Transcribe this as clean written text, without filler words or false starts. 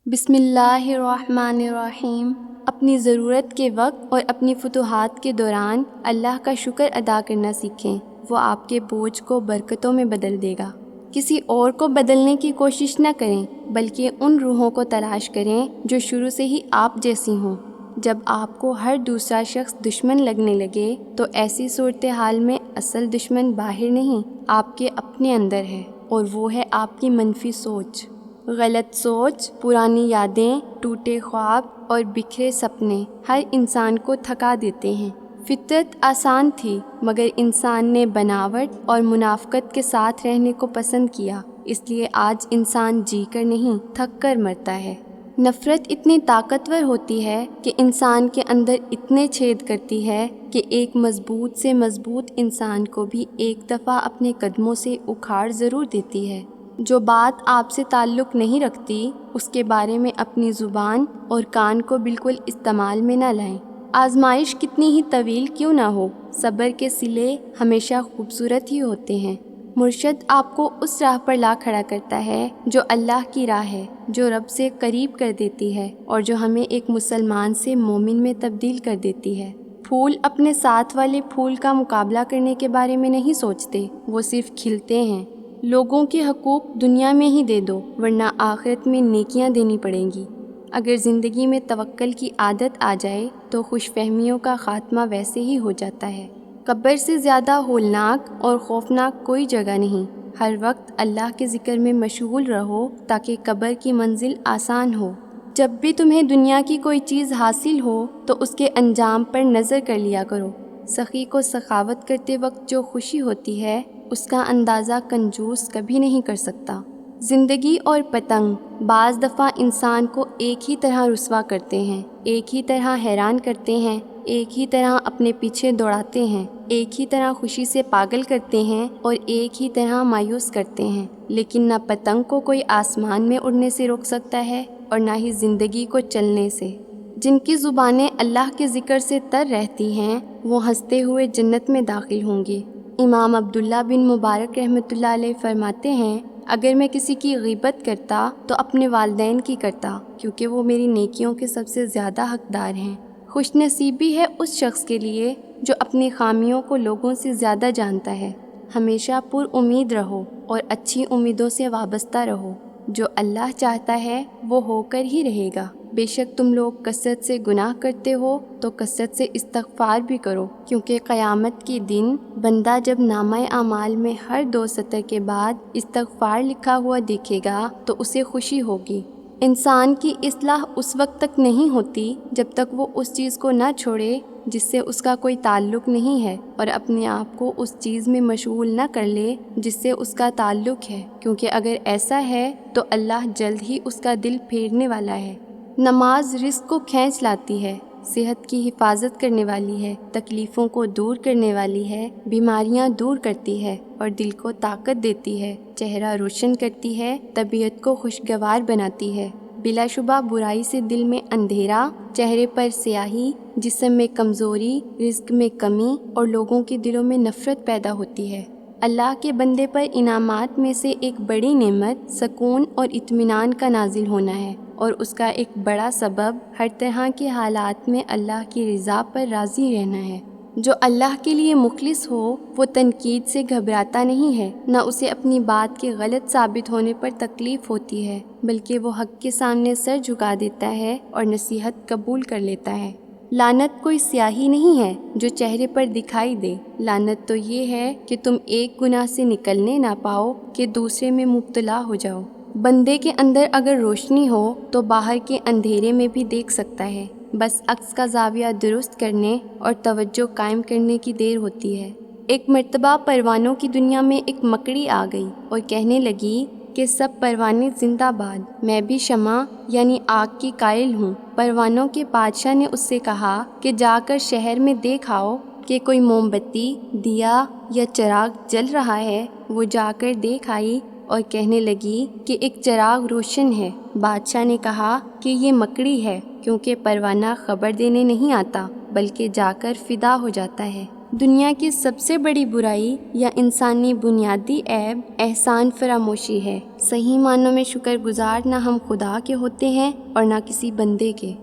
بسم اللہ الرحمن الرحیم۔ اپنی ضرورت کے وقت اور اپنی فتوحات کے دوران اللہ کا شکر ادا کرنا سیکھیں، وہ آپ کے بوجھ کو برکتوں میں بدل دے گا۔ کسی اور کو بدلنے کی کوشش نہ کریں، بلکہ ان روحوں کو تلاش کریں جو شروع سے ہی آپ جیسی ہوں۔ جب آپ کو ہر دوسرا شخص دشمن لگنے لگے تو ایسی صورتحال میں اصل دشمن باہر نہیں، آپ کے اپنے اندر ہے، اور وہ ہے آپ کی منفی سوچ۔ غلط سوچ، پرانی یادیں، ٹوٹے خواب اور بکھرے سپنے ہر انسان کو تھکا دیتے ہیں۔ فطرت آسان تھی، مگر انسان نے بناوٹ اور منافقت کے ساتھ رہنے کو پسند کیا، اس لیے آج انسان جی کر نہیں، تھک کر مرتا ہے۔ نفرت اتنی طاقتور ہوتی ہے کہ انسان کے اندر اتنے چھید کرتی ہے کہ ایک مضبوط سے مضبوط انسان کو بھی ایک دفعہ اپنے قدموں سے اکھاڑ ضرور دیتی ہے۔ جو بات آپ سے تعلق نہیں رکھتی، اس کے بارے میں اپنی زبان اور کان کو بالکل استعمال میں نہ لائیں۔ آزمائش کتنی ہی طویل کیوں نہ ہو، صبر کے صلے ہمیشہ خوبصورت ہی ہوتے ہیں۔ مرشد آپ کو اس راہ پر لا کھڑا کرتا ہے جو اللہ کی راہ ہے، جو رب سے قریب کر دیتی ہے اور جو ہمیں ایک مسلمان سے مومن میں تبدیل کر دیتی ہے۔ پھول اپنے ساتھ والے پھول کا مقابلہ کرنے کے بارے میں نہیں سوچتے، وہ صرف کھلتے ہیں۔ لوگوں کے حقوق دنیا میں ہی دے دو، ورنہ آخرت میں نیکیاں دینی پڑیں گی۔ اگر زندگی میں توکل کی عادت آ جائے تو خوش فہمیوں کا خاتمہ ویسے ہی ہو جاتا ہے۔ قبر سے زیادہ ہولناک اور خوفناک کوئی جگہ نہیں۔ ہر وقت اللہ کے ذکر میں مشغول رہو تاکہ قبر کی منزل آسان ہو۔ جب بھی تمہیں دنیا کی کوئی چیز حاصل ہو تو اس کے انجام پر نظر کر لیا کرو۔ سخی کو سخاوت کرتے وقت جو خوشی ہوتی ہے، اس کا اندازہ کنجوس کبھی نہیں کر سکتا۔ زندگی اور پتنگ بعض دفعہ انسان کو ایک ہی طرح رسوا کرتے ہیں، ایک ہی طرح حیران کرتے ہیں، ایک ہی طرح اپنے پیچھے دوڑاتے ہیں، ایک ہی طرح خوشی سے پاگل کرتے ہیں اور ایک ہی طرح مایوس کرتے ہیں، لیکن نہ پتنگ کو کوئی آسمان میں اڑنے سے روک سکتا ہے اور نہ ہی زندگی کو چلنے سے۔ جن کی زبانیں اللہ کے ذکر سے تر رہتی ہیں، وہ ہنستے ہوئے جنت میں داخل ہوں گے۔ امام عبداللہ بن مبارک رحمۃ اللہ علیہ فرماتے ہیں، اگر میں کسی کی غیبت کرتا تو اپنے والدین کی کرتا، کیونکہ وہ میری نیکیوں کے سب سے زیادہ حقدار ہیں۔ خوش نصیبی ہے اس شخص کے لیے جو اپنی خامیوں کو لوگوں سے زیادہ جانتا ہے۔ ہمیشہ پر امید رہو اور اچھی امیدوں سے وابستہ رہو۔ جو اللہ چاہتا ہے وہ ہو کر ہی رہے گا۔ بے شک تم لوگ کثرت سے گناہ کرتے ہو تو کثرت سے استغفار بھی کرو، کیونکہ قیامت کے دن بندہ جب نامہ اعمال میں ہر 2 سطر کے بعد استغفار لکھا ہوا دیکھے گا تو اسے خوشی ہوگی۔ انسان کی اصلاح اس وقت تک نہیں ہوتی جب تک وہ اس چیز کو نہ چھوڑے جس سے اس کا کوئی تعلق نہیں ہے، اور اپنے آپ کو اس چیز میں مشغول نہ کر لے جس سے اس کا تعلق ہے، کیونکہ اگر ایسا ہے تو اللہ جلد ہی اس کا دل پھیرنے والا ہے۔ نماز رزق کو کھینچ لاتی ہے، صحت کی حفاظت کرنے والی ہے، تکلیفوں کو دور کرنے والی ہے، بیماریاں دور کرتی ہے اور دل کو طاقت دیتی ہے، چہرہ روشن کرتی ہے، طبیعت کو خوشگوار بناتی ہے۔ بلا شبہ برائی سے دل میں اندھیرا، چہرے پر سیاہی، جسم میں کمزوری، رزق میں کمی اور لوگوں کے دلوں میں نفرت پیدا ہوتی ہے۔ اللہ کے بندے پر انعامات میں سے ایک بڑی نعمت سکون اور اطمینان کا نازل ہونا ہے، اور اس کا ایک بڑا سبب ہر طرح کے حالات میں اللہ کی رضا پر راضی رہنا ہے۔ جو اللہ کے لیے مخلص ہو وہ تنقید سے گھبراتا نہیں ہے، نہ اسے اپنی بات کے غلط ثابت ہونے پر تکلیف ہوتی ہے، بلکہ وہ حق کے سامنے سر جھکا دیتا ہے اور نصیحت قبول کر لیتا ہے۔ لعنت کوئی سیاہی نہیں ہے جو چہرے پر دکھائی دے، لعنت تو یہ ہے کہ تم ایک گناہ سے نکلنے نہ پاؤ کہ دوسرے میں مبتلا ہو جاؤ۔ بندے کے اندر اگر روشنی ہو تو باہر کے اندھیرے میں بھی دیکھ سکتا ہے، بس عکس کا زاویہ درست کرنے اور توجہ قائم کرنے کی دیر ہوتی ہے۔ ایک مرتبہ پروانوں کی دنیا میں ایک مکڑی آ گئی اور کہنے لگی کہ سب پروانے زندہ باد، میں بھی شمع یعنی آگ کی قائل ہوں۔ پروانوں کے بادشاہ نے اس سے کہا کہ جا کر شہر میں دیکھ آؤ کہ کوئی موم بتی، دیا یا چراغ جل رہا ہے۔ وہ جا کر دیکھ آئی اور کہنے لگی کہ ایک چراغ روشن ہے۔ بادشاہ نے کہا کہ یہ مکڑی ہے، کیونکہ پروانہ خبر دینے نہیں آتا بلکہ جا کر فدا ہو جاتا ہے۔ دنیا کی سب سے بڑی برائی یا انسانی بنیادی عیب احسان فراموشی ہے۔ صحیح معنوں میں شکر گزار نہ ہم خدا کے ہوتے ہیں اور نہ کسی بندے کے۔